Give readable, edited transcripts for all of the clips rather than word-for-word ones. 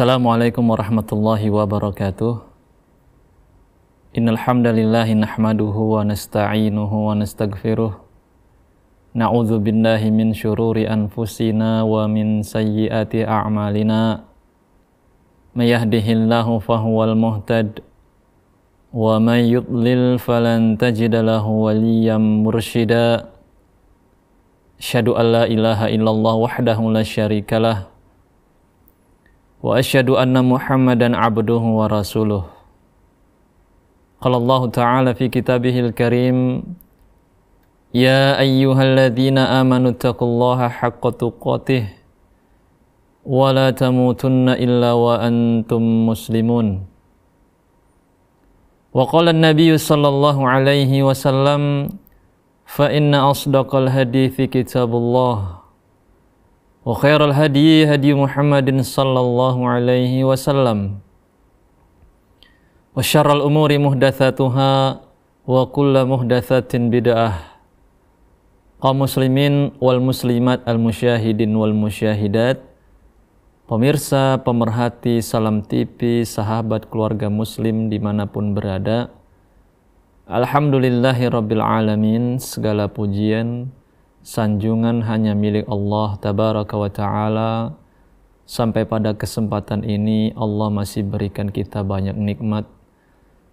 Assalamualaikum warahmatullahi wabarakatuh. Innal hamdalillahi nahmaduhu wa nasta'inuhu wa nastaghfiruh. Na'udzu billahi min syururi anfusina wa min sayyiati a'malina. May yahdihillahu fahuwal muhtad wa may yudlil falan tajida lahu waliyyan mursyida. Asyhadu an la ilaha illallah wahdahu la syarikalah wa asyhadu anna Muhammadan abduhu wa rasuluh. Qala Allah Ta'ala fi kitabihil karim, ya ayyuhalladzina amanu taqullaha haqqa tuqatih wa la tamutunna illa wa antum muslimun. Wa qala an-nabiy sallallahu alaihi wasallam, fa inna asdaqal hadithi kitabullah wa khairal hadi hadi Muhammadin sallallahu alaihi wasallam wa syarral umuri muhdatsatuha wa kullu muhdatsatin bid'ah. Kaum muslimin wal muslimat al musyahidin wal musyahidat, pemirsa, pemerhati Salam TV, sahabat keluarga muslim dimanapun berada, alhamdulillahi rabbil alamin, segala pujian sanjungan hanya milik Allah tabaraka wa ta'ala. Sampai pada kesempatan ini Allah masih berikan kita banyak nikmat.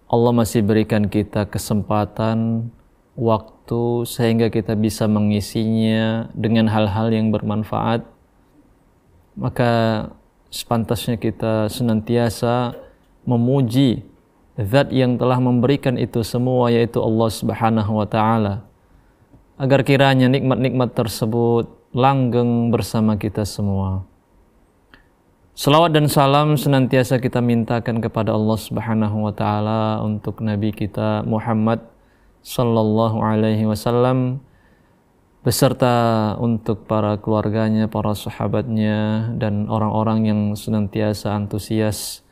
Allah masih berikan kita kesempatan, waktu, sehingga kita bisa mengisinya dengan hal-hal yang bermanfaat. Maka sepantasnya kita senantiasa memuji Zat yang telah memberikan itu semua, yaitu Allah Subhanahu wa ta'ala, agar kiranya nikmat-nikmat tersebut langgeng bersama kita semua. Salawat dan salam senantiasa kita mintakan kepada Allah Subhanahu wa ta'ala untuk Nabi kita Muhammad sallallahu alaihi wasallam, beserta untuk para keluarganya, para sahabatnya, dan orang-orang yang senantiasa antusias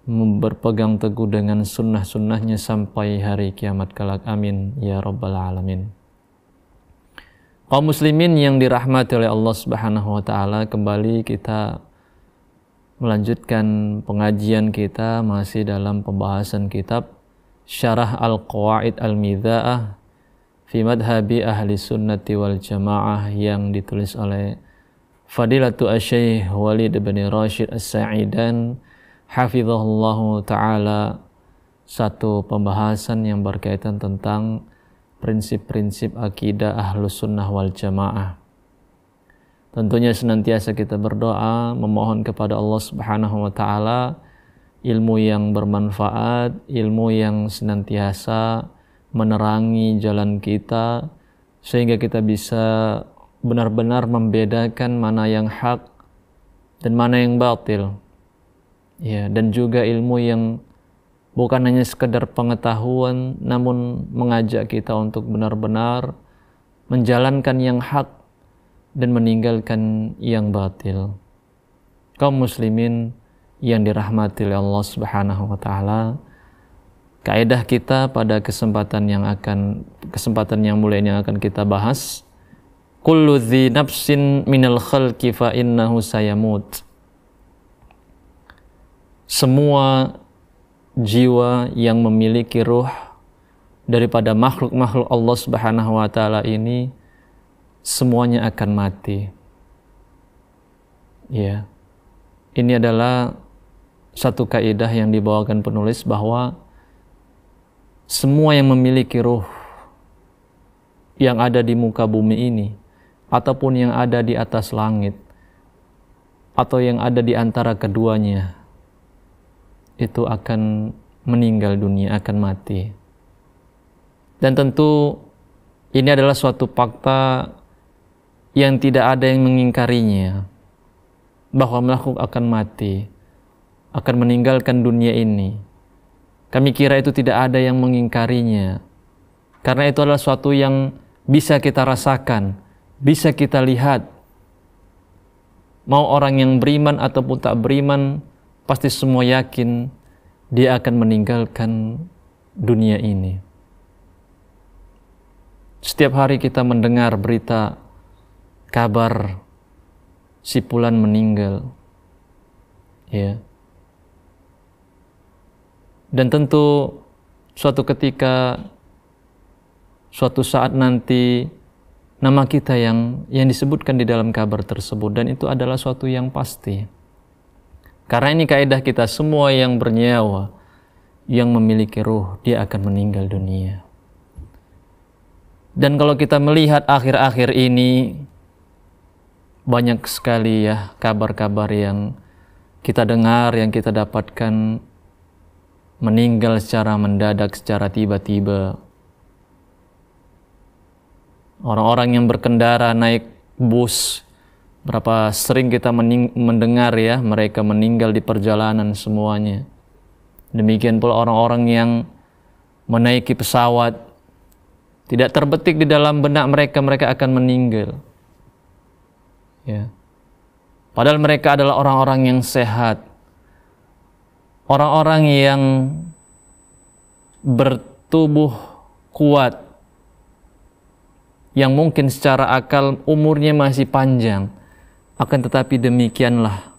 berpegang teguh dengan sunnah-sunnahnya sampai hari kiamat kelak. Amin ya rabbal alamin. Kaum muslimin yang dirahmati oleh Allah Subhanahu wa ta'ala, kembali kita melanjutkan pengajian kita masih dalam pembahasan kitab Syarah Al-Qawaid Al-Midha'ah fi Madhabi Ahli Sunnati wal Jamaah yang ditulis oleh Fadilatu Asy-Syaikh Walid bin Rashid As-Sa'idan hafizahullahu ta'ala. Satu pembahasan yang berkaitan tentang prinsip-prinsip akidah Ahlus Sunnah wal Jamaah. Tentunya senantiasa kita berdoa memohon kepada Allah Subhanahu wa ta'ala ilmu yang bermanfaat, ilmu yang senantiasa menerangi jalan kita, sehingga kita bisa benar-benar membedakan mana yang hak dan mana yang batil. Ya, dan juga ilmu yang bukan hanya sekedar pengetahuan, namun mengajak kita untuk benar-benar menjalankan yang hak dan meninggalkan yang batil. Kaum muslimin yang dirahmati oleh Allah Subhanahu wa ta'ala, kaidah kita pada kesempatan yang mulia ini akan kita bahas, kullu dzi nafsin minal khalqi fa innahu sayamut. Semua jiwa yang memiliki ruh daripada makhluk-makhluk Allah Subhanahu wa ta'ala ini semuanya akan mati. Ya. Ini adalah satu kaidah yang dibawakan penulis, bahwa semua yang memiliki ruh yang ada di muka bumi ini, ataupun yang ada di atas langit, atau yang ada di antara keduanya, itu akan meninggal dunia, akan mati. Dan tentu ini adalah suatu fakta yang tidak ada yang mengingkarinya, bahwa makhluk akan mati, akan meninggalkan dunia ini. Kami kira itu tidak ada yang mengingkarinya, karena itu adalah suatu yang bisa kita rasakan, bisa kita lihat. Mau orang yang beriman ataupun tak beriman, pasti semua yakin dia akan meninggalkan dunia ini. Setiap hari kita mendengar berita, kabar si fulan meninggal. ya. Dan tentu suatu ketika, suatu saat nanti nama kita yang disebutkan di dalam kabar tersebut, dan itu adalah suatu yang pasti. Karena ini kaidah kita, semua yang bernyawa, yang memiliki ruh, dia akan meninggal dunia. Dan kalau kita melihat akhir-akhir ini, banyak sekali ya kabar-kabar yang kita dengar, yang kita dapatkan, meninggal secara mendadak, secara tiba-tiba. Orang-orang yang berkendara naik bus, berapa sering kita mendengar ya, mereka meninggal di perjalanan semuanya. Demikian pula orang-orang yang menaiki pesawat, tidak terbetik di dalam benak mereka, mereka akan meninggal. Ya. Padahal mereka adalah orang-orang yang sehat, orang-orang yang bertubuh kuat, yang mungkin secara akal umurnya masih panjang. Akan tetapi demikianlah,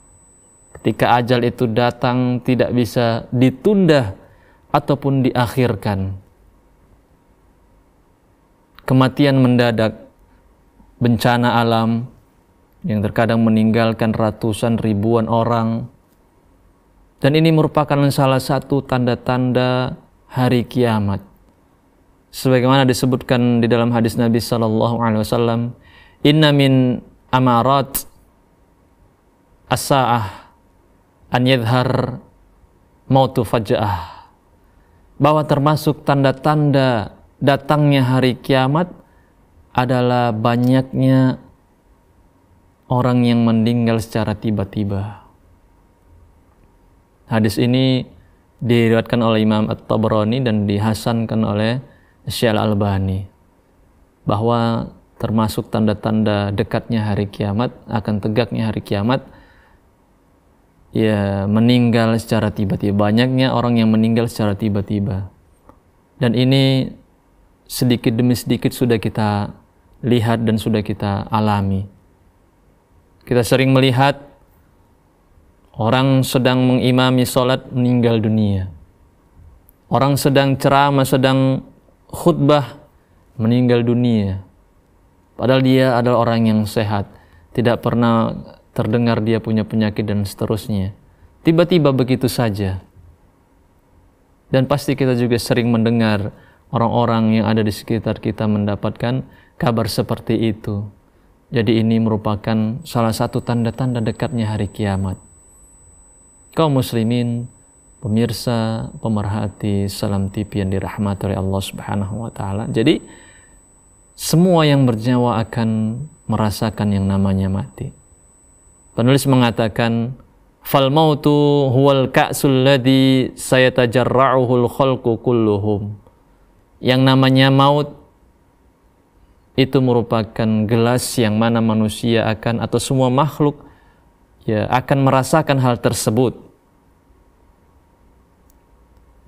ketika ajal itu datang tidak bisa ditunda ataupun diakhirkan. Kematian mendadak, bencana alam yang terkadang meninggalkan ratusan ribuan orang. Dan ini merupakan salah satu tanda-tanda hari kiamat. Sebagaimana disebutkan di dalam hadis Nabi sallallahu alaihi wasallam, "Inna min amarat as-sa'ah an yadhhar mautu faja'ah." Bahwa termasuk tanda-tanda datangnya hari kiamat adalah banyaknya orang yang meninggal secara tiba-tiba. Hadis ini diriwayatkan oleh Imam At-Tabrani dan dihasankan oleh Syekh Al-Albani, bahwa termasuk tanda-tanda dekatnya hari kiamat, akan tegaknya hari kiamat, ya meninggal secara tiba-tiba. Banyaknya orang yang meninggal secara tiba-tiba. Dan ini sedikit demi sedikit sudah kita lihat dan sudah kita alami. Kita sering melihat orang sedang mengimami sholat meninggal dunia. Orang sedang ceramah, sedang khutbah meninggal dunia. Padahal dia adalah orang yang sehat, tidak pernah terdengar dia punya penyakit dan seterusnya. Tiba-tiba begitu saja. Dan pasti kita juga sering mendengar orang-orang yang ada di sekitar kita mendapatkan kabar seperti itu. Jadi ini merupakan salah satu tanda-tanda dekatnya hari kiamat. Kaum muslimin, pemirsa, pemerhati Salam TV yang dirahmati oleh Allah Subhanahu wa taala. Jadi semua yang bernyawa akan merasakan yang namanya mati. Penulis mengatakan, "Fal mautu huwal ka'sul ladzi sayatajarra'uhul khalqu kulluhum." Yang namanya maut itu merupakan gelas yang mana manusia akan, atau semua makhluk ya akan merasakan hal tersebut.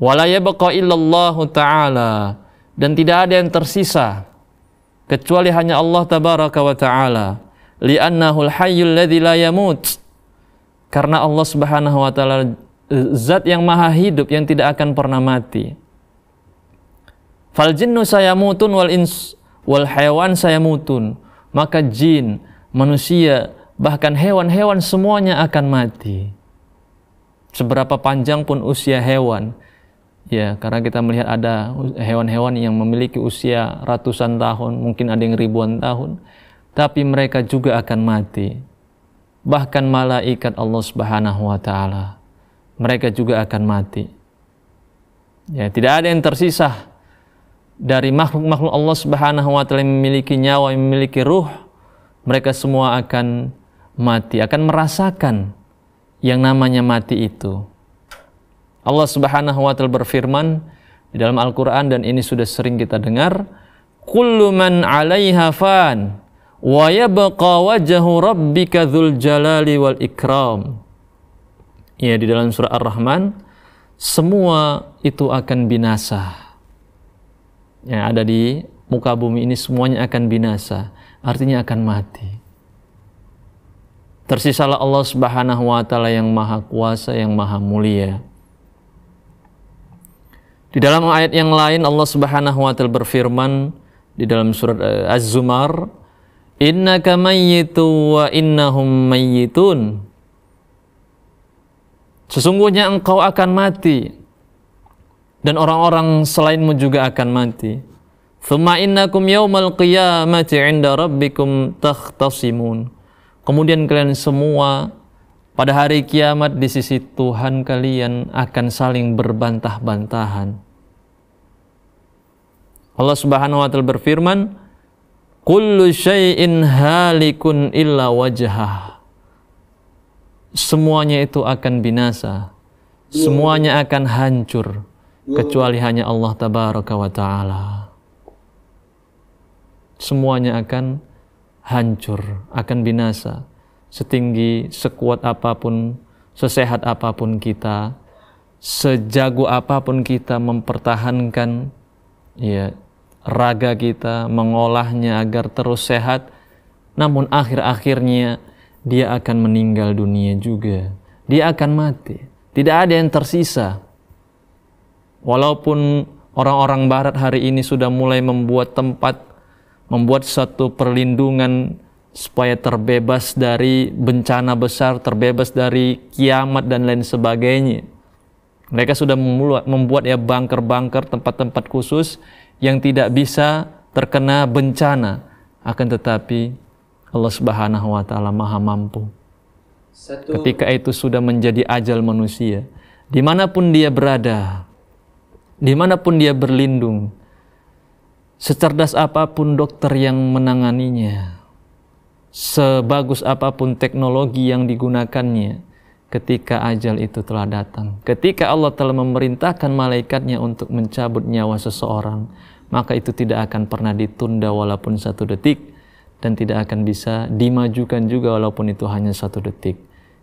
Wala yabqa illallahu ta'ala, dan tidak ada yang tersisa kecuali hanya Allah tabaraka wa ta'ala. Li'annahul hayyul ladzi la yamut, karena Allah Subhanahu wa ta'ala zat yang maha hidup yang tidak akan pernah mati. Fal jinnu sayamutun wal ins wal hayawan sayamutun, maka jin, manusia, bahkan hewan-hewan semuanya akan mati. Seberapa panjang pun usia hewan, ya, karena kita melihat ada hewan-hewan yang memiliki usia ratusan tahun, mungkin ada yang ribuan tahun, tapi mereka juga akan mati. Bahkan malaikat Allah Subhanahu wa taala, mereka juga akan mati. Ya, tidak ada yang tersisa dari makhluk-makhluk Allah Subhanahu wa taala yang memiliki nyawa, yang memiliki ruh. Mereka semua akan mati, akan merasakan yang namanya mati itu. Allah Subhanahu wa taala berfirman di dalam Al-Qur'an, dan ini sudah sering kita dengar, "Kullu man 'alaiha fan wa yabqa wajhu rabbika dzul jalali wal ikram." Ya, di dalam surah Ar-Rahman, semua itu akan binasa. Yang ada di muka bumi ini semuanya akan binasa, artinya akan mati. Tersisalah Allah Subhanahu wa taala yang maha kuasa, yang maha mulia. Di dalam ayat yang lain Allah Subhanahu wa taala berfirman di dalam surat Az-Zumar, innaka mayyitu wa innahum mayyitun. Sesungguhnya engkau akan mati dan orang-orang selainmu juga akan mati. Tsumma innakum yaumal qiyamati 'inda rabbikum takhtasimun. Kemudian kalian semua pada hari kiamat di sisi Tuhan kalian akan saling berbantah-bantahan. Allah Subhanahu wa taala berfirman, kullu syai'in halikun illa wajhah. Semuanya itu akan binasa, semuanya akan hancur, kecuali hanya Allah Tabaraka wa Ta'ala. Semuanya akan hancur, akan binasa. Setinggi, sekuat apapun, sesehat apapun kita, sejago apapun kita mempertahankan raga kita, mengolahnya agar terus sehat, namun akhir-akhirnya dia akan meninggal dunia juga. Dia akan mati. Tidak ada yang tersisa. Walaupun orang-orang barat hari ini sudah mulai membuat satu perlindungan supaya terbebas dari bencana besar, terbebas dari kiamat dan lain sebagainya. Mereka sudah membuat bunker-bunker, tempat-tempat khusus yang tidak bisa terkena bencana. Akan tetapi Allah Subhanahu wa taala Maha mampu. Ketika itu sudah menjadi ajal manusia, dimanapun dia berada, dimanapun dia berlindung, secerdas apapun dokter yang menanganinya, sebagus apapun teknologi yang digunakannya, ketika ajal itu telah datang, ketika Allah telah memerintahkan malaikatnya untuk mencabut nyawa seseorang, maka itu tidak akan pernah ditunda walaupun 1 detik, dan tidak akan bisa dimajukan juga walaupun itu hanya 1 detik.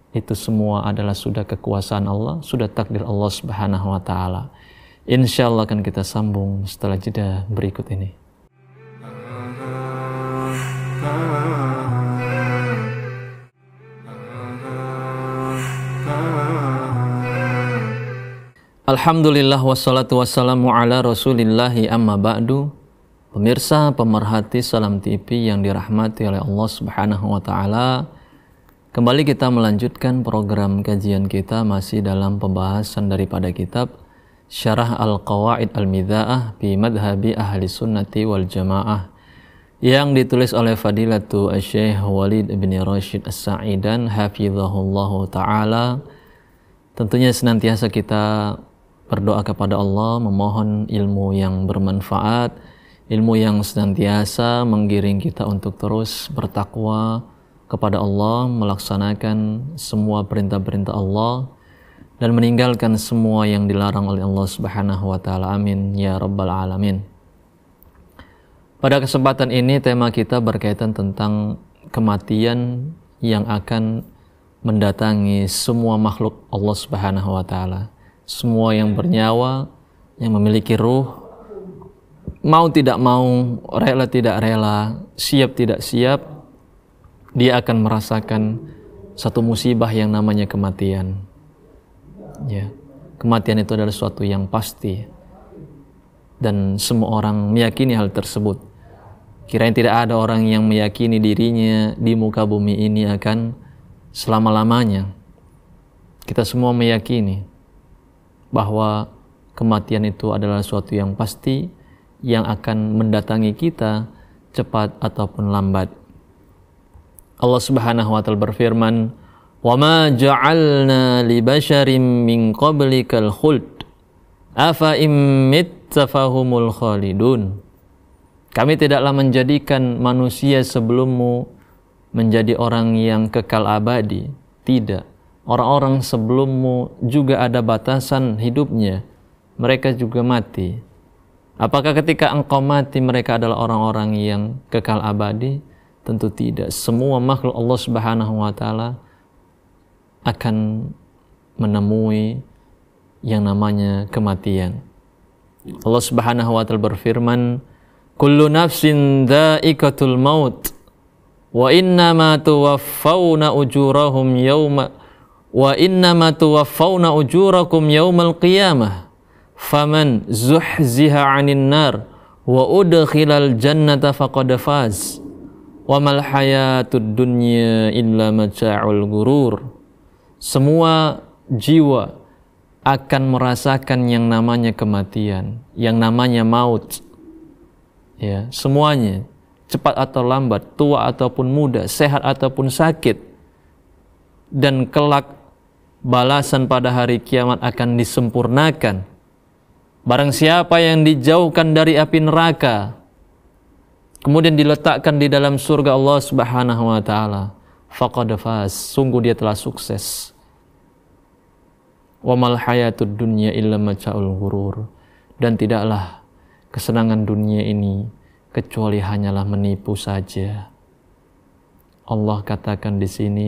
Itu semua adalah sudah kekuasaan Allah, sudah takdir Allah Subhanahu wa taala. Insyaallah akan kita sambung setelah jeda berikut ini. Alhamdulillah wassalatu wassalamu ala rasulillahi amma ba'du. Pemirsa, pemerhati Salam TV yang dirahmati oleh Allah Subhanahu wa taala, kembali kita melanjutkan program kajian kita masih dalam pembahasan daripada kitab Syarah Al-Qawaid Al-Midha'ah fi Madhabi Ahli Sunnati wal Jamaah yang ditulis oleh Fadilatu Asy-Syaikh Walid bin Rashid As-Sa'idan hafizahullahu taala. Tentunya senantiasa kita berdoa kepada Allah, memohon ilmu yang bermanfaat, ilmu yang senantiasa menggiring kita untuk terus bertakwa kepada Allah, melaksanakan semua perintah-perintah Allah, dan meninggalkan semua yang dilarang oleh Allah Subhanahu wa taala. Amin ya rabbal alamin. Pada kesempatan ini tema kita berkaitan tentang kematian yang akan mendatangi semua makhluk Allah Subhanahu wa taala. Semua yang bernyawa, yang memiliki ruh, mau tidak mau, rela tidak rela, siap tidak siap, dia akan merasakan satu musibah yang namanya kematian. Ya, kematian itu adalah suatu yang pasti dan semua orang meyakini hal tersebut. Kirain tidak ada orang yang meyakini dirinya di muka bumi ini akan selama-lamanya. Kita semua meyakini bahwa kematian itu adalah suatu yang pasti yang akan mendatangi kita cepat ataupun lambat. Allah Subhanahu wa taala berfirman, "Wa ma ja'alna li basharin min qablikal khuld afa im mitta fahumul khalidun." Kami tidaklah menjadikan manusia sebelummu menjadi orang yang kekal abadi. Tidak. Orang-orang sebelummu juga ada batasan hidupnya. Mereka juga mati. Apakah ketika engkau mati mereka adalah orang-orang yang kekal abadi? Tentu tidak. Semua makhluk Allah Subhanahu wa taala akan menemui yang namanya kematian. Allah Subhanahu wa taala berfirman, "Kullu nafsin dha'iqatul maut wa innama tuwaffawna ujurahum yawma wa innama tuwaffawna ujurakum yawmal qiyamah faman zuhziha 'anil nar wa udkhilal jannata faqad faz wa mal hayatud dunya illa mata'ul ghurur. Semua jiwa akan merasakan yang namanya kematian, yang namanya maut. Ya, semuanya, cepat atau lambat, tua ataupun muda, sehat ataupun sakit. Dan kelak balasan pada hari kiamat akan disempurnakan. Barang siapa yang dijauhkan dari api neraka, kemudian diletakkan di dalam surga Allah Subhanahu wa taala, faqad faz, sungguh dia telah sukses. Wa mal hayatud dunya illa mata'ul ghurur. Dan tidaklah kesenangan dunia ini kecuali hanyalah menipu saja. Allah katakan di sini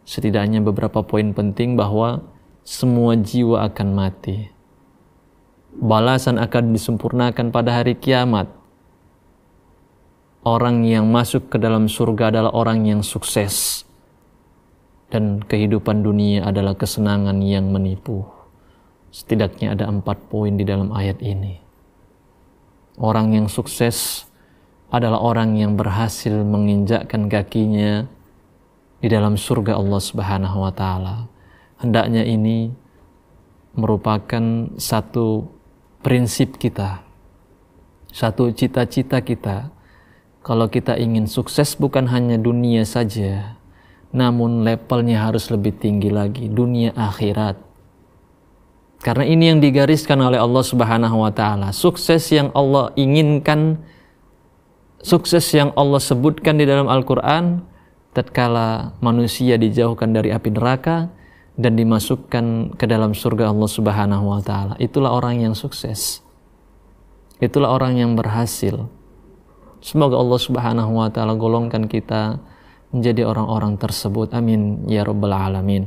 setidaknya beberapa poin penting bahwa semua jiwa akan mati. Balasan akan disempurnakan pada hari kiamat. Orang yang masuk ke dalam surga adalah orang yang sukses. Dan kehidupan dunia adalah kesenangan yang menipu. Setidaknya ada 4 poin di dalam ayat ini. Orang yang sukses adalah orang yang berhasil menginjakkan kakinya di dalam surga Allah Subhanahu wa taala. Hendaknya ini merupakan satu prinsip kita, satu cita-cita kita. Kalau kita ingin sukses bukan hanya dunia saja, namun levelnya harus lebih tinggi lagi, dunia akhirat. Karena ini yang digariskan oleh Allah Subhanahu wa taala. Sukses yang Allah inginkan, sukses yang Allah sebutkan di dalam Al-Qur'an tatkala manusia dijauhkan dari api neraka dan dimasukkan ke dalam surga Allah Subhanahu wa taala. Itulah orang yang sukses. Itulah orang yang berhasil. Semoga Allah Subhanahu wa taala golongkan kita menjadi orang-orang tersebut. Amin ya rabbal alamin.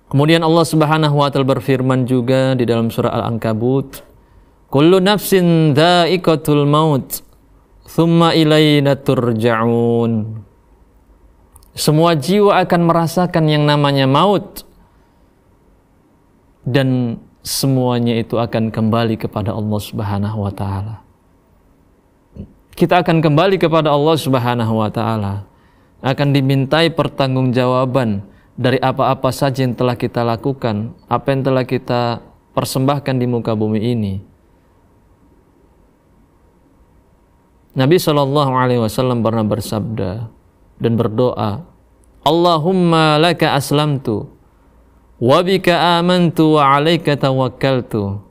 Kemudian Allah Subhanahu wa taala berfirman juga di dalam surah Al-Ankabut, "Kullu nafsin dha'iqatul maut, tsumma ilaina turja'un." Semua jiwa akan merasakan yang namanya maut dan semuanya itu akan kembali kepada Allah Subhanahu wa taala. Kita akan kembali kepada Allah Subhanahu wa taala. Akan dimintai pertanggungjawaban dari apa-apa saja yang telah kita lakukan, apa yang telah kita persembahkan di muka bumi ini. Nabi SAW pernah bersabda dan berdoa, Allahumma laka aslamtu wa bika amantu wa alaika tawakkaltu.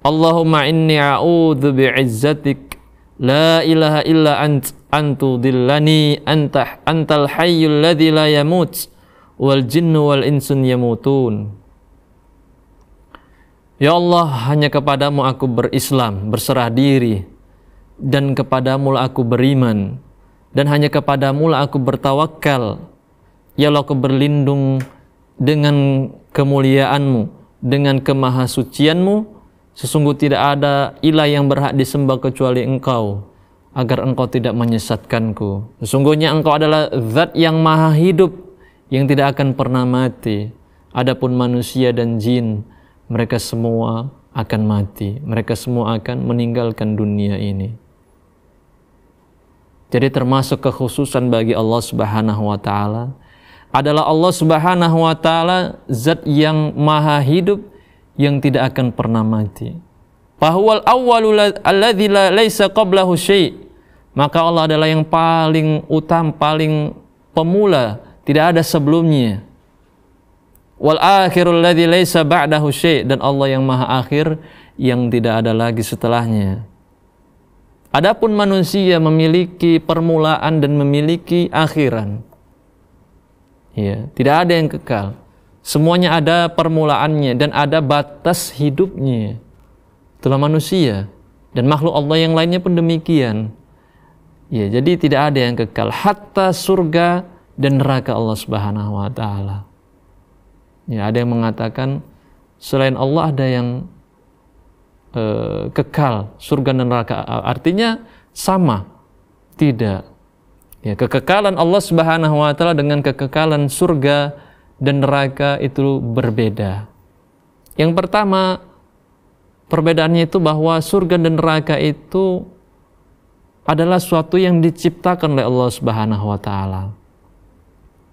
Allahumma inni a'udzu bi'izzatik la ilaha illa antu dillani antal hayyul ladzi la yamut wal jinnu wal insun yamutun. Ya Allah, hanya kepadamu aku berislam, berserah diri, dan kepadamu lah aku beriman, dan hanya kepadamu lah aku bertawakal. Ya Allah, aku berlindung dengan kemuliaanmu, dengan kemahasucianmu. Sesungguh tidak ada ilah yang berhak disembah kecuali Engkau, agar Engkau tidak menyesatkanku. Sesungguhnya Engkau adalah zat yang maha hidup, yang tidak akan pernah mati. Adapun manusia dan jin, mereka semua akan mati. Mereka semua akan meninggalkan dunia ini. Jadi termasuk kekhususan bagi Allah Subhanahu wa taala adalah Allah Subhanahu wa taala zat yang maha hidup, yang tidak akan pernah mati. Fahuwal awwalu alladzi laisa qablahu syai'. Maka Allah adalah yang paling utama, paling pemula, tidak ada sebelumnya. Wal akhirul ladzi laisa ba'dahu syai', dan Allah yang maha akhir, yang tidak ada lagi setelahnya. Adapun manusia memiliki permulaan dan memiliki akhiran. Ya, tidak ada yang kekal. Semuanya ada permulaannya dan ada batas hidupnya. Itulah manusia dan makhluk Allah yang lainnya pun demikian. Ya, jadi tidak ada yang kekal, hatta surga dan neraka Allah Subhanahu wa taala. Ya, ada yang mengatakan selain Allah ada yang kekal, surga dan neraka. Artinya sama? Tidak. Ya, kekekalan Allah Subhanahu wa taala dengan kekekalan surga dan neraka itu berbeda. Yang pertama, perbedaannya itu bahwa surga dan neraka itu adalah suatu yang diciptakan oleh Allah Subhanahu wa taala.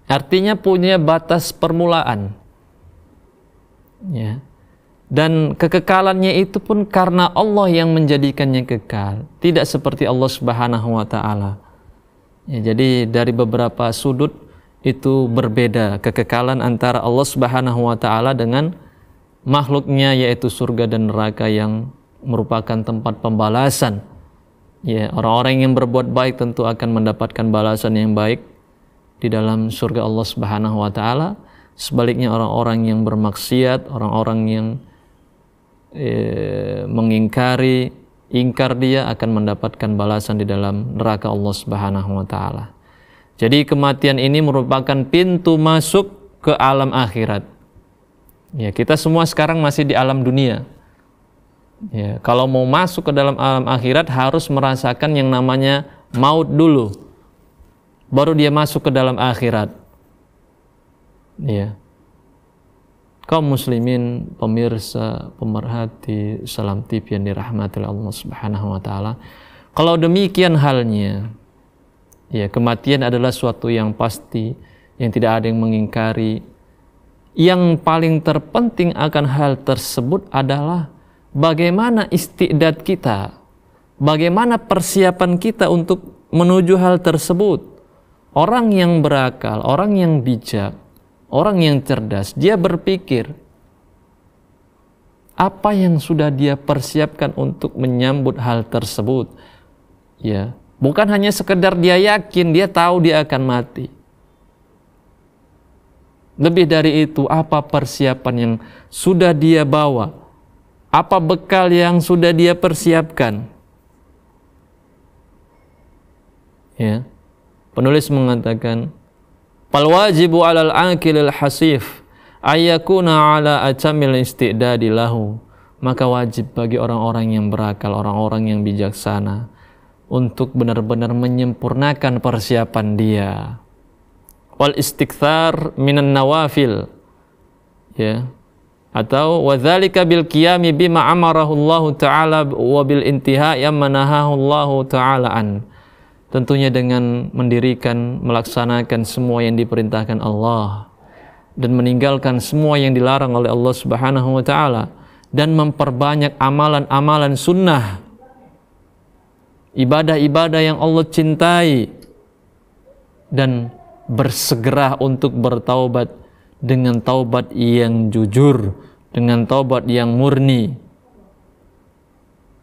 Artinya punya batas permulaan. Ya. Dan kekekalannya itu pun karena Allah yang menjadikannya kekal, tidak seperti Allah Subhanahu wa taala. Ya, jadi dari beberapa sudut itu berbeda kekekalan antara Allah Subhanahu wa taala dengan makhluknya, yaitu surga dan neraka yang merupakan tempat pembalasan. Ya, orang-orang yang berbuat baik tentu akan mendapatkan balasan yang baik di dalam surga Allah Subhanahu wa taala. Sebaliknya orang-orang yang bermaksiat, orang-orang yang ingkar dia akan mendapatkan balasan di dalam neraka Allah Subhanahu wa taala. Jadi kematian ini merupakan pintu masuk ke alam akhirat. Ya, kita semua sekarang masih di alam dunia. Ya, kalau mau masuk ke dalam alam akhirat harus merasakan yang namanya maut dulu. Baru dia masuk ke dalam akhirat. Ya. Kaum muslimin, pemirsa, pemerhati Salam TV yang dirahmati Allah Subhanahu wa taala. Kalau demikian halnya, ya, kematian adalah suatu yang pasti, yang tidak ada yang mengingkari. Yang paling terpenting akan hal tersebut adalah bagaimana istiqdad kita, bagaimana persiapan kita untuk menuju hal tersebut. Orang yang berakal, orang yang bijak, orang yang cerdas, dia berpikir apa yang sudah dia persiapkan untuk menyambut hal tersebut. Ya, bukan hanya sekedar dia yakin, dia tahu dia akan mati. Lebih dari itu, apa persiapan yang sudah dia bawa? Apa bekal yang sudah dia persiapkan? Ya. Penulis mengatakan, "Fal wajibu 'alal 'aqilil hasif ayyakuna 'ala atamil isti'dadi lahu." Maka wajib bagi orang-orang yang berakal, orang-orang yang bijaksana untuk benar-benar menyempurnakan persiapan dia. Wal istikthar minan nawafil, ya, atau wadzalika bil qiyami bima amarahu Allah taala wa bil intihai amma nahahu Allah taala an. Tentunya dengan mendirikan, melaksanakan semua yang diperintahkan Allah dan meninggalkan semua yang dilarang oleh Allah Subhanahu wa taala, dan memperbanyak amalan-amalan sunnah, ibadah-ibadah yang Allah cintai, dan bersegera untuk bertaubat dengan taubat yang jujur, dengan taubat yang murni,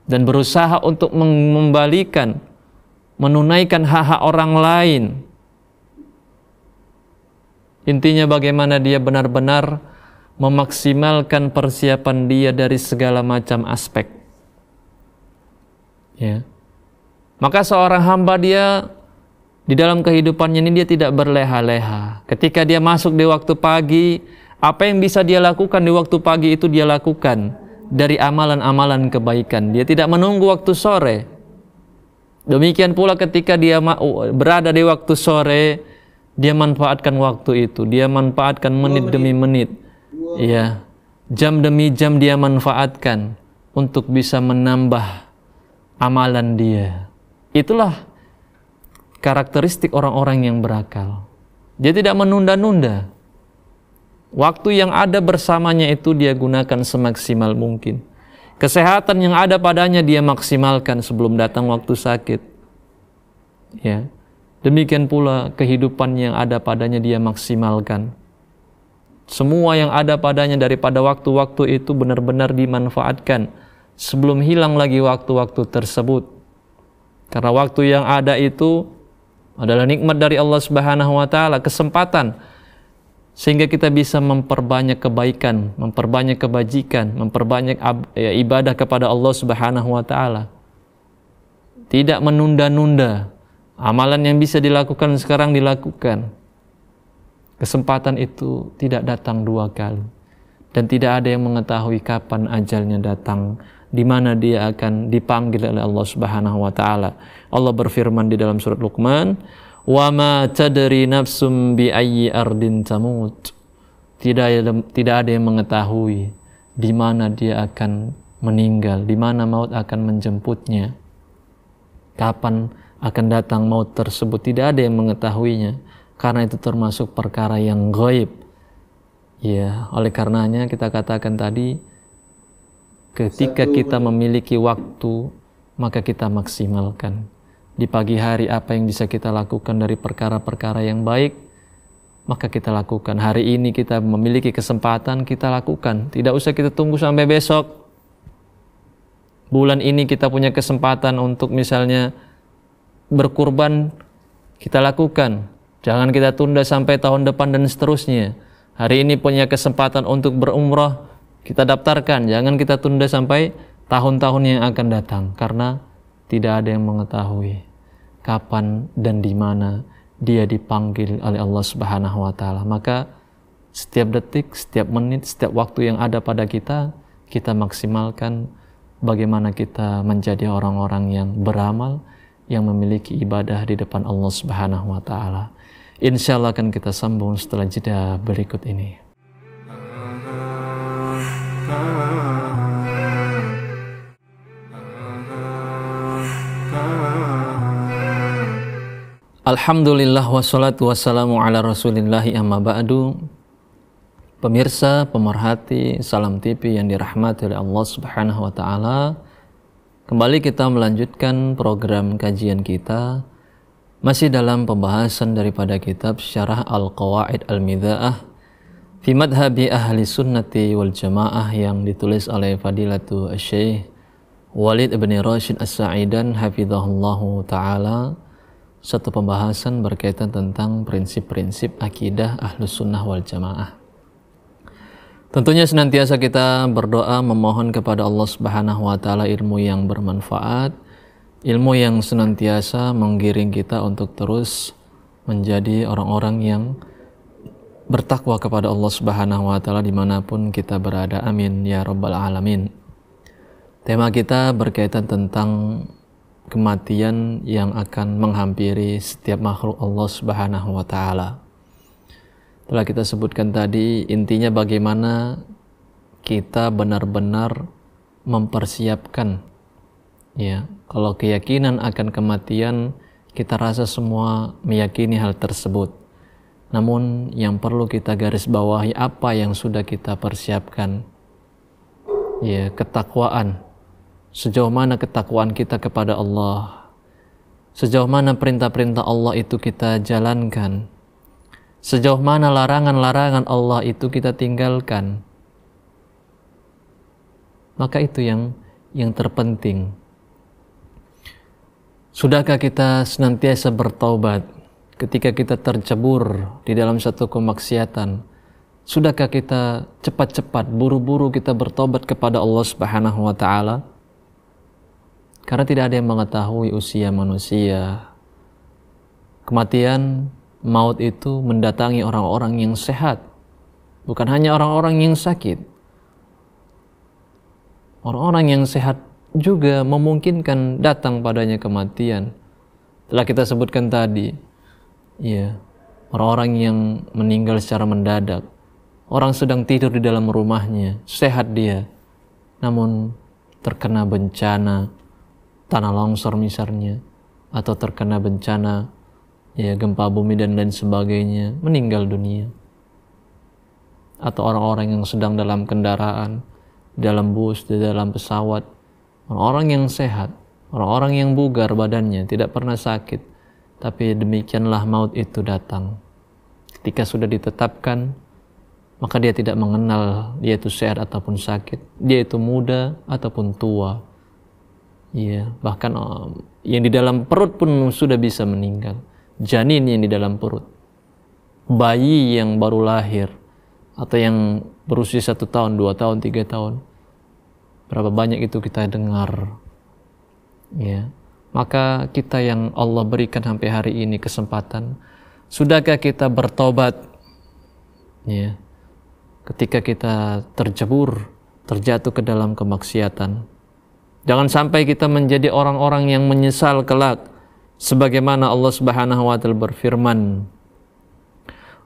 dan berusaha untuk mengembalikan, menunaikan hak-hak orang lain. Intinya bagaimana dia benar-benar memaksimalkan persiapan dia dari segala macam aspek. Ya. Maka seorang hamba dia di dalam kehidupannya ini dia tidak berleha-leha. Ketika dia masuk di waktu pagi, apa yang bisa dia lakukan di waktu pagi itu dia lakukan dari amalan-amalan kebaikan. Dia tidak menunggu waktu sore. Demikian pula ketika dia berada di waktu sore, dia manfaatkan waktu itu. Dia manfaatkan menit demi menit. Ya, jam demi jam dia manfaatkan untuk bisa menambah amalan dia. Itulah karakteristik orang-orang yang berakal. Dia tidak menunda-nunda. Waktu yang ada bersamanya itu dia gunakan semaksimal mungkin. Kesehatan yang ada padanya dia maksimalkan sebelum datang waktu sakit. Ya. Demikian pula kehidupan yang ada padanya dia maksimalkan. Semua yang ada padanya daripada waktu-waktu itu benar-benar dimanfaatkan sebelum hilang lagi waktu-waktu tersebut. Karena waktu yang ada itu adalah nikmat dari Allah Subhanahu wa taala, kesempatan sehingga kita bisa memperbanyak kebaikan, memperbanyak kebajikan, memperbanyak ibadah kepada Allah Subhanahu wa taala. Tidak menunda-nunda. Amalan yang bisa dilakukan sekarang dilakukan. Kesempatan itu tidak datang dua kali, dan tidak ada yang mengetahui kapan ajalnya datang, di mana dia akan dipanggil oleh Allah Subhanahu wa taala. Allah berfirman di dalam surat Luqman, Wa ma tadri nafsum bi ayyi ardin tamut. Tidak ada yang mengetahui di mana dia akan meninggal, di mana maut akan menjemputnya, kapan akan datang maut tersebut. Tidak ada yang mengetahuinya, karena itu termasuk perkara yang gaib. Ya, oleh karenanya kita katakan tadi, ketika kita memiliki waktu, maka kita maksimalkan. Di pagi hari apa yang bisa kita lakukan dari perkara-perkara yang baik, maka kita lakukan. Hari ini kita memiliki kesempatan, kita lakukan. Tidak usah kita tunggu sampai besok. Bulan ini kita punya kesempatan untuk misalnya berkurban, kita lakukan. Jangan kita tunda sampai tahun depan dan seterusnya. Hari ini punya kesempatan untuk berumrah, kita daftarkan. Jangan kita tunda sampai tahun-tahun yang akan datang, karena tidak ada yang mengetahui kapan dan di mana dia dipanggil oleh Allah Subhanahu wa taala. Maka setiap detik, setiap menit, setiap waktu yang ada pada kita, kita maksimalkan bagaimana kita menjadi orang-orang yang beramal, yang memiliki ibadah di depan Allah Subhanahu wa taala. Insyaallah akan kita sambung setelah jeda berikut ini. Alhamdulillah wassalatu wassalamu ala rasulillahi amma ba'du. Pemirsa, pemerhati Salam TV yang dirahmati oleh Allah Subhanahu wa taala, kembali kita melanjutkan program kajian kita masih dalam pembahasan daripada kitab Syarah Al-Qawaid Al-Midha'ah fi Madhabi Ahli Sunnati wal Jamaah yang ditulis oleh Fadilatu Syekh Walid ibn Rashid As-Sa'idan hafizahullahu taala. Satu pembahasan berkaitan tentang prinsip-prinsip akidah Ahlus Sunnah wal Jamaah. Tentunya senantiasa kita berdoa memohon kepada Allah Subhanahu wa taala ilmu yang bermanfaat, ilmu yang senantiasa menggiring kita untuk terus menjadi orang-orang yang bertakwa kepada Allah Subhanahu wa taala dimanapun kita berada. Amin ya rabbal alamin. Tema kita berkaitan tentang kematian yang akan menghampiri setiap makhluk Allah Subhanahu wa taala. Telah kita sebutkan tadi, intinya bagaimana kita benar-benar mempersiapkan. Ya, kalau keyakinan akan kematian, kita rasa semua meyakini hal tersebut. Namun yang perlu kita garis bawahi apa yang sudah kita persiapkan. Ya, ketakwaan. Sejauh mana ketakwaan kita kepada Allah, sejauh mana perintah-perintah Allah itu kita jalankan, sejauh mana larangan-larangan Allah itu kita tinggalkan. Maka itu yang terpenting. Sudahkah kita senantiasa bertaubat ketika kita tercebur di dalam satu kemaksiatan? Sudahkah kita cepat-cepat, buru-buru kita bertobat kepada Allah Subhanahu wa taala? Karena tidak ada yang mengetahui usia manusia. Kematian, maut itu mendatangi orang-orang yang sehat, bukan hanya orang-orang yang sakit. Orang-orang yang sehat juga memungkinkan datang padanya kematian. Telah kita sebutkan tadi, ya, orang-orang yang meninggal secara mendadak. Orang sedang tidur di dalam rumahnya, sehat dia, namun terkena bencana, tanah longsor misalnya, atau terkena bencana, ya, gempa bumi dan lain sebagainya, meninggal dunia. Atau orang-orang yang sedang dalam kendaraan, dalam bus, di dalam pesawat, orang-orang yang sehat, orang-orang yang bugar badannya, tidak pernah sakit, tapi demikianlah maut itu datang. Ketika sudah ditetapkan, maka dia tidak mengenal dia itu sehat ataupun sakit, dia itu muda ataupun tua. Ya, bahkan yang di dalam perut pun sudah bisa meninggal. Janin yang di dalam perut, bayi yang baru lahir, atau yang berusia 1 tahun, 2 tahun, 3 tahun, berapa banyak itu kita dengar. Ya, maka kita yang Allah berikan sampai hari ini kesempatan, sudahkah kita bertobat? Ya, ketika kita terjatuh ke dalam kemaksiatan. Jangan sampai kita menjadi orang-orang yang menyesal kelak, Sebagaimana Allah Subhanahu wa taala berfirman,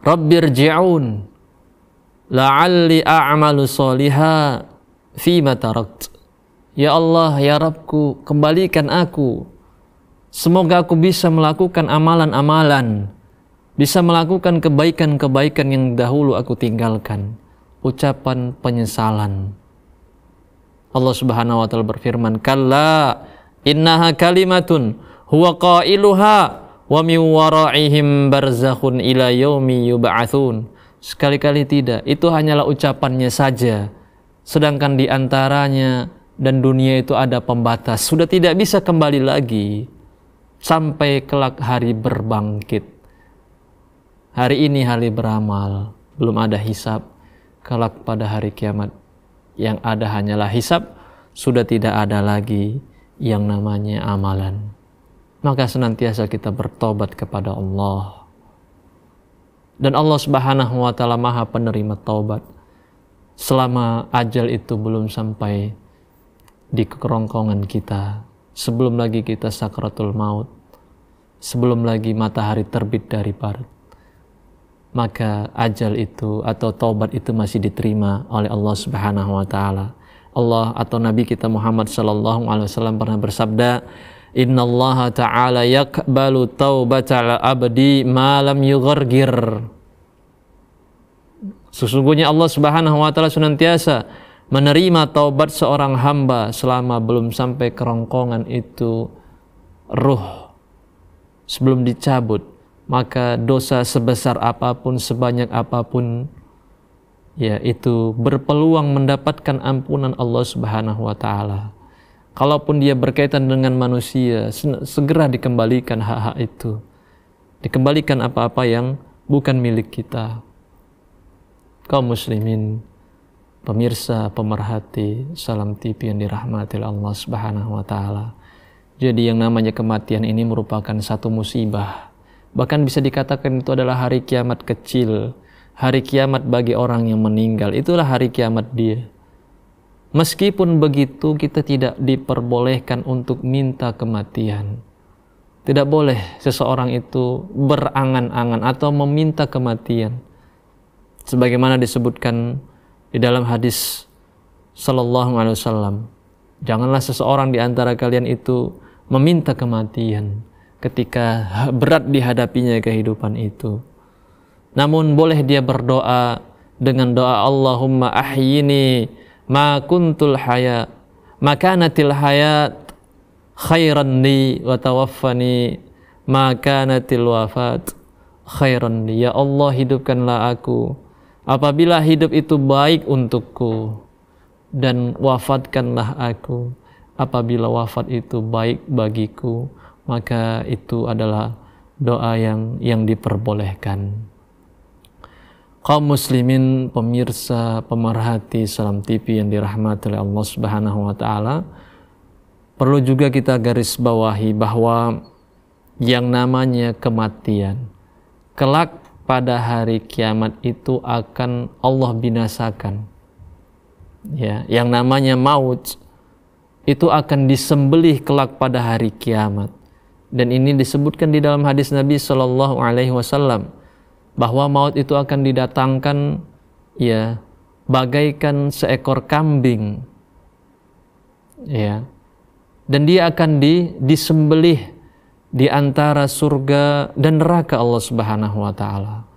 Rabbirji'un la'alli a'malu sholiha fima tarakt. Ya Allah, ya Rabbku, kembalikan aku. Semoga aku bisa melakukan amalan-amalan, bisa melakukan kebaikan-kebaikan yang dahulu aku tinggalkan. Ucapan penyesalan. Allah Subhanahu wa taala berfirman, Kalla innaha kalimatun huwa qailuha wa min waraihim barzakhun ila yaumi yub'atsun. Sekali-kali tidak, itu hanyalah ucapannya saja. Sedangkan di antaranya dan dunia itu ada pembatas, sudah tidak bisa kembali lagi sampai kelak hari berbangkit. Hari ini hari beramal, belum ada hisab. Kelak pada hari kiamat yang ada hanyalah hisab, sudah tidak ada lagi yang namanya amalan. Maka senantiasa kita bertobat kepada Allah. Dan Allah Subhanahu wa taala Maha penerima taubat. Selama ajal itu belum sampai di kerongkongan kita, sebelum lagi kita sakratul maut, sebelum lagi matahari terbit dari barat, maka ajal itu atau taubat itu masih diterima oleh Allah Subhanahu wa taala. Allah atau Nabi kita Muhammad sallallahu alaihi wasallam pernah bersabda, "Innallaha ta'ala yaqbalu taubatal abdi ma lam yughargir." Sesungguhnya Allah Subhanahu wa taala senantiasa menerima taubat seorang hamba selama belum sampai kerongkongan itu ruh, sebelum dicabut. Maka dosa sebesar apapun, sebanyak apapun, ya itu berpeluang mendapatkan ampunan Allah Subhanahu wa taala. Kalaupun dia berkaitan dengan manusia, segera dikembalikan hak-hak itu. Dikembalikan apa-apa yang bukan milik kita. Kaum muslimin, pemirsa, pemerhati Salam TV yang dirahmati Allah Subhanahu wa taala. Jadi yang namanya kematian ini merupakan satu musibah. Bahkan bisa dikatakan itu adalah hari kiamat kecil. Hari kiamat bagi orang yang meninggal, itulah hari kiamat dia. Meskipun begitu, kita tidak diperbolehkan untuk minta kematian. Tidak boleh seseorang itu berangan-angan atau meminta kematian. Sebagaimana disebutkan di dalam hadis sallallahu alaihi wasallam, janganlah seseorang di antara kalian itu meminta kematian ketika berat dihadapinya kehidupan itu. Namun boleh dia berdoa dengan doa Allahumma ahyini ma kuntul hayat makanatil hayat khairan li wa tawaffani ma kanatil wafat khairan li. Ya Allah, hidupkanlah aku apabila hidup itu baik untukku, dan wafatkanlah aku apabila wafat itu baik bagiku. Maka itu adalah doa yang diperbolehkan. Kaum muslimin, pemirsa, pemerhati Salam TV yang dirahmati oleh Allah Subhanahu wa taala, perlu juga kita garis bawahi bahwa yang namanya kematian kelak pada hari kiamat itu akan Allah binasakan. Ya, yang namanya maut itu akan disembelih kelak pada hari kiamat. Dan ini disebutkan di dalam hadis Nabi Shallallahu Alaihi Wasallam bahwa maut itu akan didatangkan, ya, bagaikan seekor kambing, ya, dan dia akan disembelih di antara surga dan neraka Allah Subhanahu Wa Taala.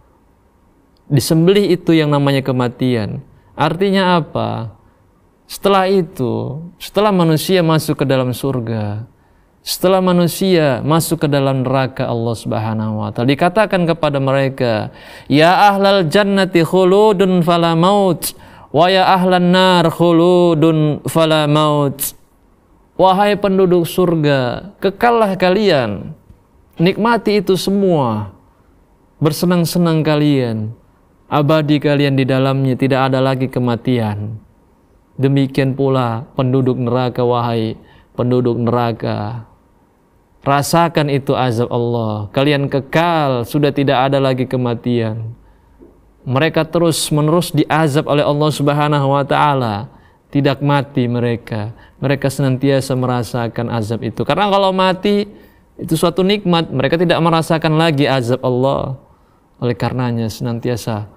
Disembelih itu yang namanya kematian. Artinya apa? Setelah itu, setelah manusia masuk ke dalam surga, setelah manusia masuk ke dalam neraka Allah Subhanahu wa taala, dikatakan kepada mereka, ya ahlal jannati khuludun fala maut wa ya ahlan nar khuludun fala maut. Wahai penduduk surga, kekallah kalian, nikmati itu semua, bersenang-senang kalian, abadi kalian di dalamnya, tidak ada lagi kematian. Demikian pula penduduk neraka, wahai penduduk neraka, rasakan itu azab Allah. Kalian kekal, sudah tidak ada lagi kematian. Mereka terus menerus diazab oleh Allah Subhanahu wa taala. Tidak mati mereka. Mereka senantiasa merasakan azab itu. Karena kalau mati, Itu suatu nikmat, mereka tidak merasakan lagi azab Allah. Oleh karenanya senantiasa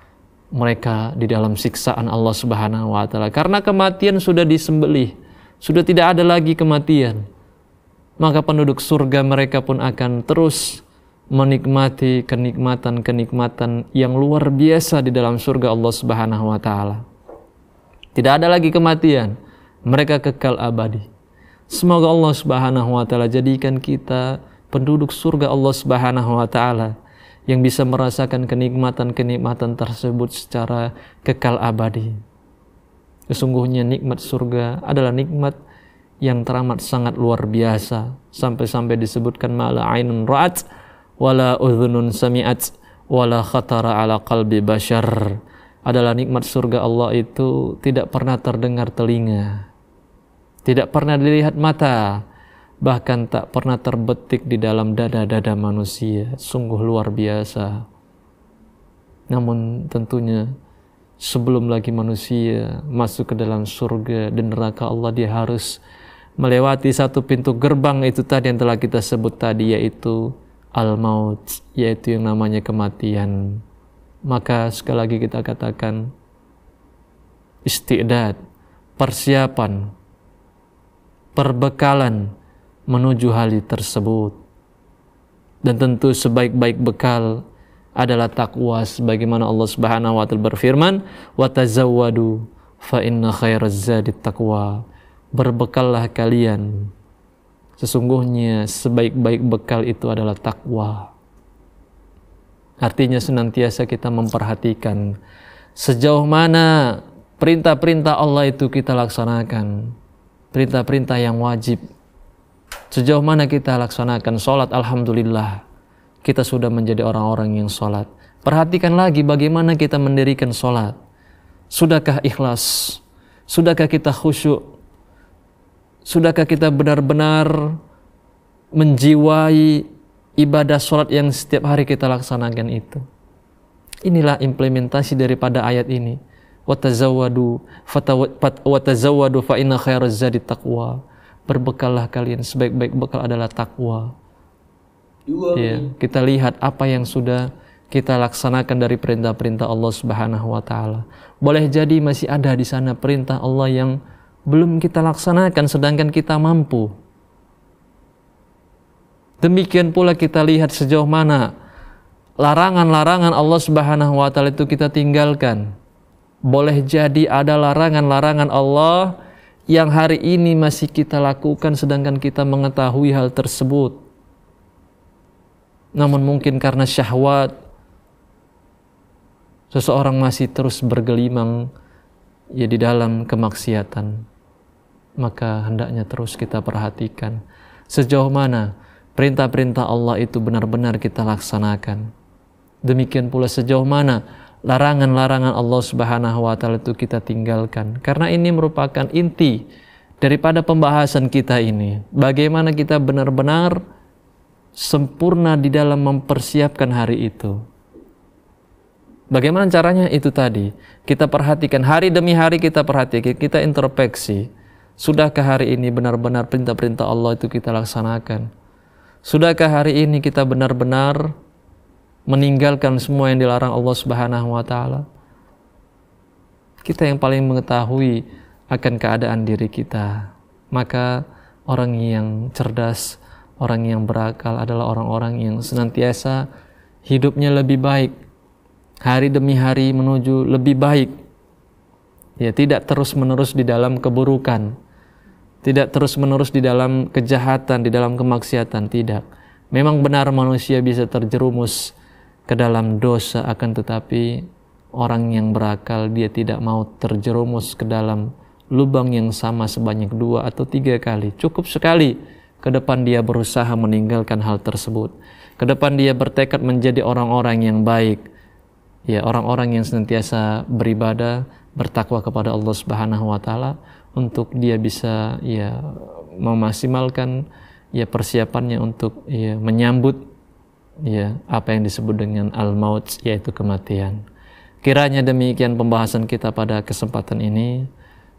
mereka di dalam siksaan Allah Subhanahu wa taala. Karena kematian sudah disembelih, sudah tidak ada lagi kematian. Maka penduduk surga mereka pun akan terus menikmati kenikmatan-kenikmatan yang luar biasa di dalam surga Allah Subhanahu wa taala. Tidak ada lagi kematian, mereka kekal abadi. Semoga Allah Subhanahu wa taala jadikan kita penduduk surga Allah Subhanahu wa taala yang bisa merasakan kenikmatan-kenikmatan tersebut secara kekal abadi. Sesungguhnya nikmat surga adalah nikmat yang teramat sangat luar biasa, sampai-sampai disebutkan mala ainun ra'at wala udhunun sami'at wala khatara ala qalbi bashar. Adalah nikmat surga Allah itu tidak pernah terdengar telinga, tidak pernah dilihat mata, bahkan tak pernah terbetik di dalam dada-dada manusia. Sungguh luar biasa. Namun tentunya sebelum lagi manusia masuk ke dalam surga dan neraka Allah, dia harus melewati satu pintu gerbang itu tadi yang telah kita sebut tadi, yaitu al-maut, yaitu yang namanya kematian. Maka sekali lagi kita katakan istidad, persiapan, perbekalan menuju hal tersebut. Dan tentu sebaik-baik bekal adalah takwa, sebagaimana Allah Subhanahu wa taala berfirman, "Wa tazawwadu fa inna khairaz zadi taqwa." Berbekallah kalian, sesungguhnya sebaik-baik bekal itu adalah takwa. Artinya senantiasa kita memperhatikan sejauh mana perintah-perintah Allah itu kita laksanakan, perintah-perintah yang wajib. Sejauh mana kita laksanakan sholat, alhamdulillah kita sudah menjadi orang-orang yang sholat. Perhatikan lagi bagaimana kita mendirikan sholat. Sudahkah ikhlas? Sudahkah kita khusyuk? Sudahkah kita benar-benar menjiwai ibadah sholat yang setiap hari kita laksanakan itu? Inilah implementasi daripada ayat ini. Watazawwadu fa inna khairaz zadi taqwa. Berbekallah kalian, sebaik-baik bekal adalah takwa. Ya, kita lihat apa yang sudah kita laksanakan dari perintah-perintah Allah Subhanahu wa taala. Boleh jadi masih ada di sana perintah Allah yang belum kita laksanakan sedangkan kita mampu. Demikian pula kita lihat sejauh mana larangan-larangan Allah Subhanahu wa taala itu kita tinggalkan. Boleh jadi ada larangan-larangan Allah yang hari ini masih kita lakukan sedangkan kita mengetahui hal tersebut. Namun mungkin karena syahwat seseorang masih terus bergelimang ya di dalam kemaksiatan. Maka hendaknya terus kita perhatikan sejauh mana perintah-perintah Allah itu benar-benar kita laksanakan. Demikian pula sejauh mana larangan-larangan Allah Subhanahu wa taala itu kita tinggalkan. Karena ini merupakan inti daripada pembahasan kita ini. Bagaimana kita benar-benar sempurna di dalam mempersiapkan hari itu. Bagaimana caranya? Itu tadi. Kita perhatikan hari demi hari, kita perhatikan, kita introspeksi. Sudahkah hari ini benar-benar perintah-perintah Allah itu kita laksanakan? Sudahkah hari ini kita benar-benar meninggalkan semua yang dilarang Allah Subhanahu wa taala? Kita yang paling mengetahui akan keadaan diri kita. Maka orang yang cerdas, orang yang berakal adalah orang-orang yang senantiasa hidupnya lebih baik, hari demi hari menuju lebih baik. Ya, tidak terus-menerus di dalam keburukan, tidak terus-menerus di dalam kejahatan, di dalam kemaksiatan, tidak. Memang benar manusia bisa terjerumus ke dalam dosa, akan tetapi orang yang berakal dia tidak mau terjerumus ke dalam lubang yang sama sebanyak 2 atau 3 kali. Cukup sekali ke depan dia berusaha meninggalkan hal tersebut. Ke depan dia bertekad menjadi orang-orang yang baik. Ya, orang-orang yang senantiasa beribadah, bertakwa kepada Allah Subhanahu wa taala, untuk dia bisa ya memaksimalkan ya persiapannya untuk ya menyambut ya apa yang disebut dengan al-maut, yaitu kematian. Kiranya demikian pembahasan kita pada kesempatan ini.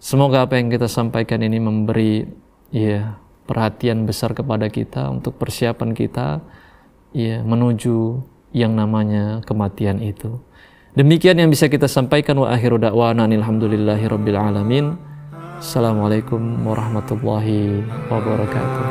Semoga apa yang kita sampaikan ini memberi ya perhatian besar kepada kita untuk persiapan kita ya menuju yang namanya kematian itu. Demikian yang bisa kita sampaikan, wa akhiru da'wana alhamdulillahi rabbil alamin. Assalamualaikum warahmatullahi wabarakatuh.